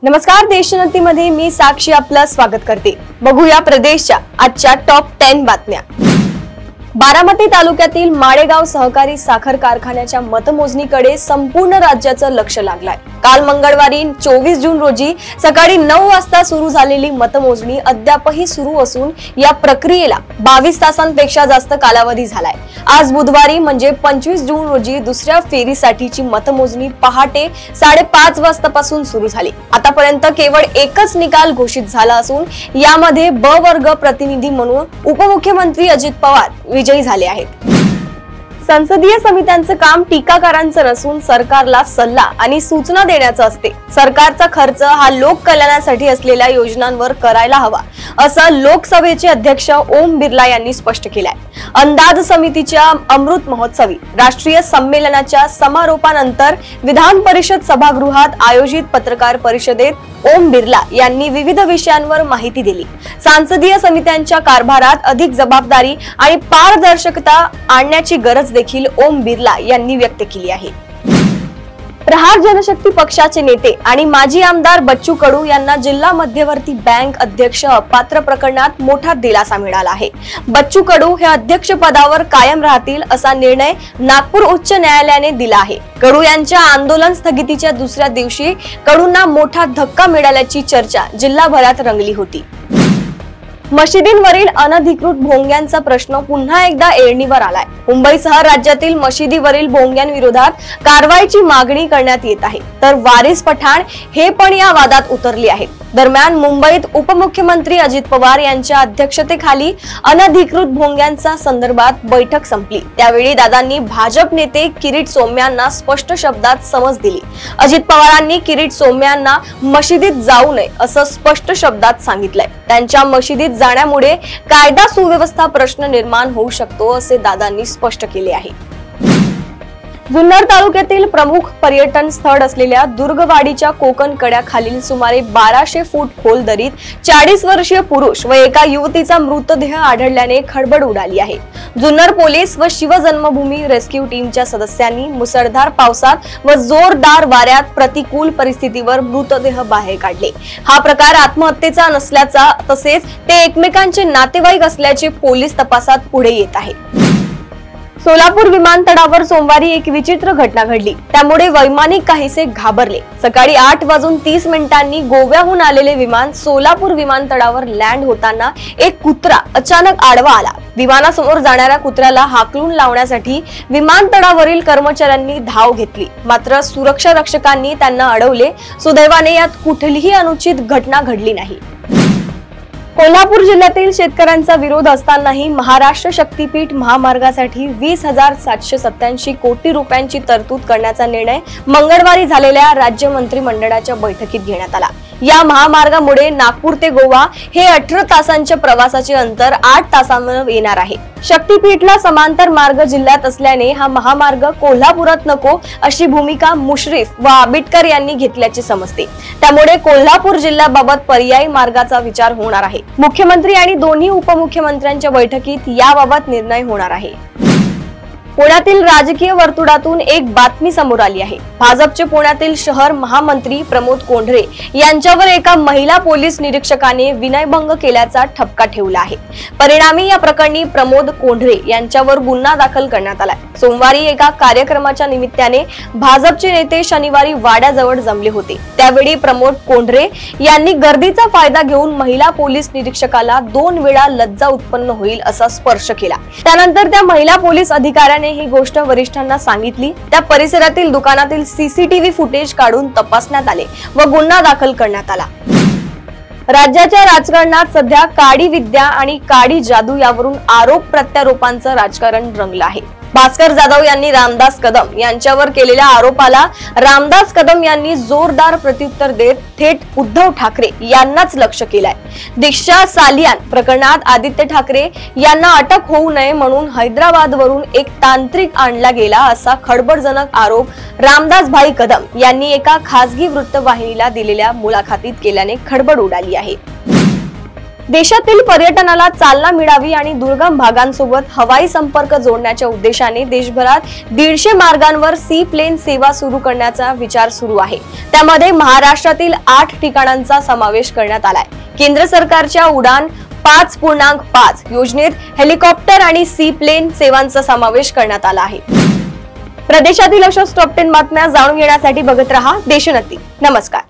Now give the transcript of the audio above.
नमस्कार, देशोन्नतीमध्ये मी साक्षी आपलं स्वागत करते। बघूया प्रदेशच्या आजच्या टॉप 10 बातम्या। बारामती तालुक्यातील माळेगाव सहकारी साखर कारखान्याच्या मतमोजणीकडे संपूर्ण राज्याचं लक्ष लागलंय। काल मंगळवारी 24 जून रोजी सकाळी 9 वाजता सुरू झालेली मतमोजणी अद्यापही सुरू असून या प्रक्रियेला 22 तासांपेक्षा जास्त कालावधी झालाय। आज बुधवारी म्हणजे 25 जून रोजी दुसऱ्या फेरीसाठीची मतमोजणी पहाटे 5:30 वाजतापासून सुरू झाली। आतापर्यंत केवळ एकच निकाल घोषित झाला असून यामध्ये ब वर्ग प्रतिनिधी म्हणून उपमुख्यमंत्री अजित पवार विजयी झाले आहेत। संसदीय समित्यांचं काम टीकाकारांचं नसून सरकारला सल्ला आणि सूचना देण्याचं असते। सरकारचा खर्च हा लोक कल्याणासाठी असलेल्या योजनांवर करायला हवा, असं लोकसभेचे अध्यक्ष ओम बिर्ला यांनी स्पष्ट केलंय। अंदाज समितीच्या अमृत महोत्सवी राष्ट्रीय संमेलनाच्या समारोपानंतर विधान परिषद सभागृहात आयोजित पत्रकार परिषदेत ओम बिर्ला यांनी विविध विषयांवर माहिती दिली। संसदीय समित्यांच्या कारभारात अधिक जबाबदारी आणि पारदर्शकता आणण्याची गरज देखील ओम बिर्ला यांनी व्यक्त केली आहे। प्रहार जनशक्ती पक्षाचे नेते आणि माजी आमदार बच्चू कडू यांना जिल्हा मध्यवर्ती बँक अध्यक्ष अपात्र प्रकरणात मोठा दिलासा मिळाला आहे। बच्चू कडू हे अध्यक्ष पदावर कायम राहतील असा निर्णय नागपूर उच्च न्यायालयाने दिला आहे। कडू यांच्या आंदोलन स्थगितीच्या दुसऱ्या दिवशी कडूंना मोठा धक्का मिळाल्याची चर्चा जिल्हाभरात रंगली होती। मशिदींवरील अनधिकृत भोंग्यांचा प्रश्न पुन्हा एकदा ऐरणीवर आलाय। मुंबईसह राज्यातील मशिदीवरील भोंग्यांविरोधात कारवाईची मागणी करण्यात येत आहे, तर वारिस पठाण हे पण या वादात उतरले आहेत। दरम्यान मुंबईत उपमुख्यमंत्री अजित पवार यांच्या अध्यक्षतेखाली अनधिकृत भोंग्यांच्या संदर्भात बैठक संपली। त्यावेळी दादांनी भाजप नेते किरीट सोमय्यांना स्पष्ट शब्दात समज दिली। अजित पवारांनी किरीट सोमय्यांना मशिदीत जाऊ नये असं स्पष्ट शब्दात सांगितलंय। त्यांच्या मशिदीत जाण्यामुळे कायदा सुव्यवस्था प्रश्न निर्माण होऊ शकतो असे दादांनी स्पष्ट केले आहे। जुन्नर तालुक्यातील प्रमुख पर्यटन स्थळ असलेल्या दुर्गवाडीच्या कोकण कड्याखालील सुमारे 1200 फूट खोल दरीत 40 वर्षीय पुरुष व एका युवतीचा मृतदेह आढळल्याने खळबळ उडाली आहे। जुन्नर पोलीस व शिवजन्मभूमी रेस्क्यू टीमच्या सदस्यांनी मुसळधार पावसात व जोरदार वाऱ्यात प्रतिकूल परिस्थितीवर मृतदेह बाहेर काढले। हा प्रकार आत्महत्येचा नसल्याचा तसेच ते एकमेकांचे नातेवाईक असल्याचे पोलीस तपासात पुढे येत आहे। सोलापूर विमानतळावर सोमवारी एक विचित्र घटना घडली, त्यामुळे वैमानिक काहीसे घाबरले। सकाळी 8:30 गोव्याहून आलेले विमान सोलापूर विमानतळावर लँड होताना एक कुत्रा अचानक आडवा आला। विमानासमोर जाणाऱ्या कुत्र्याला हाकलून लावण्यासाठी विमानतळावरील कर्मचाऱ्यांनी धाव घेतली, मात्र सुरक्षा रक्षकांनी त्यांना अडवले। सुदैवाने यात कुठलीही अनुचित घटना घडली नाही। कोल्हापूर जिल्ह्यातील शेतकऱ्यांचा विरोध असतानाही महाराष्ट्र शक्तीपीठ महामार्गासाठी 20,787 कोटी रुपयांची तरतूद करण्याचा निर्णय मंगळवारी झालेल्या राज्य मंत्रिमंडळाच्या बैठकीत घेण्यात आला। या महामार्गामुळे नागपूर ते गोवा हे 18 तासांच्या प्रवासाचे अंतर 8 तासांवर येणार आहे। शक्तीपीठला समांतर मार्ग जिल्ह्यात असल्याने हा महामार्ग कोल्हापुरात नको अशी भूमिका मुश्रीफ व आबिटकर यांनी घेतल्याचे समजते। त्यामुळे कोल्हापूर जिल्ह्याबाबत पर्यायी मार्गाचा विचार होणार आहे। मुख्यमंत्री आणि दोन्ही उपमुख्यमंत्र्यांच्या बैठकीत याबाबत निर्णय होणार आहे। पुण्यातील राजकीय वर्तुळातून एक बातमी समोर आली आहे। भाजपचे पुण्यातील शहर महामंत्री प्रमोद कोंढरे यांच्यावर एका महिला पोलीस निरीक्षकाने विनयभंग केल्याचा ठपका ठेवला आहे। परिणामी या प्रकरणी प्रमोद कोंढरे यांच्यावर गुन्हा दाखल करण्यात आलाय। सोमवारी एका कार्यक्रमाच्या निमित्ताने भाजपचे नेते शनिवारी वाड्याजवळ जमले होते। त्यावेळी प्रमोद कोंढरे यांनी गर्दीचा फायदा घेऊन महिला पोलीस निरीक्षकाला 2 वेळा लज्जा उत्पन्न होईल असा स्पर्श केला। त्यानंतर त्या महिला पोलीस अधिकाऱ्याने ही गोष्ट वरिष्ठांना सांगितली। त्या परिसरातील दुकानातील सीसीटीव्ही फुटेज काढून तपासण्यात आले व गुन्हा दाखल करण्यात आला। राज्याच्या राजकारणात सध्या काडी विद्या आणि काडी जादू यावरून आरोप प्रत्यारोपांचं राजकारण रंगलं आहे। भास्कर जाधव यांनी रामदास कदम यांच्यावर केलेल्या आरोपाला रामदास कदम यांनी जोरदार प्रत्युत्तर देत थेट उद्धव ठाकरे यांनाच लक्ष केलंय। दीक्षा सालियान प्रकरणात आदित्य ठाकरे यांना अटक होऊ नये म्हणून हैदराबादवरून एक तांत्रिक आणला गेला असा खळबळजनक आरोप रामदास भाई कदम यांनी एका खासगी वृत्तवाहिनीला दिलेल्या मुलाखतीत केल्याने खळबळ उडाली आहे। देशातील पर्यटनाला चालना मिळावी आणि दुर्गम भागांसोबत हवाई संपर्क जोडण्याच्या उद्देशाने देशभरात 150 मार्गांवर सी प्लेन सेवा सुरू करण्याचा विचार सुरू आहे। त्यामध्ये महाराष्ट्रातील 8 ठिकाणांचा समावेश करण्यात आलाय। केंद्र सरकारच्या उडान 5.5 योजनेत हेलिकॉप्टर आणि सी प्लेन सेवांचा समावेश करण्यात आला आहे। प्रदेशातील अशाच टॉप 10 बातम्या जाणून घेण्यासाठी बघत रहा देशोन्नती। नमस्कार।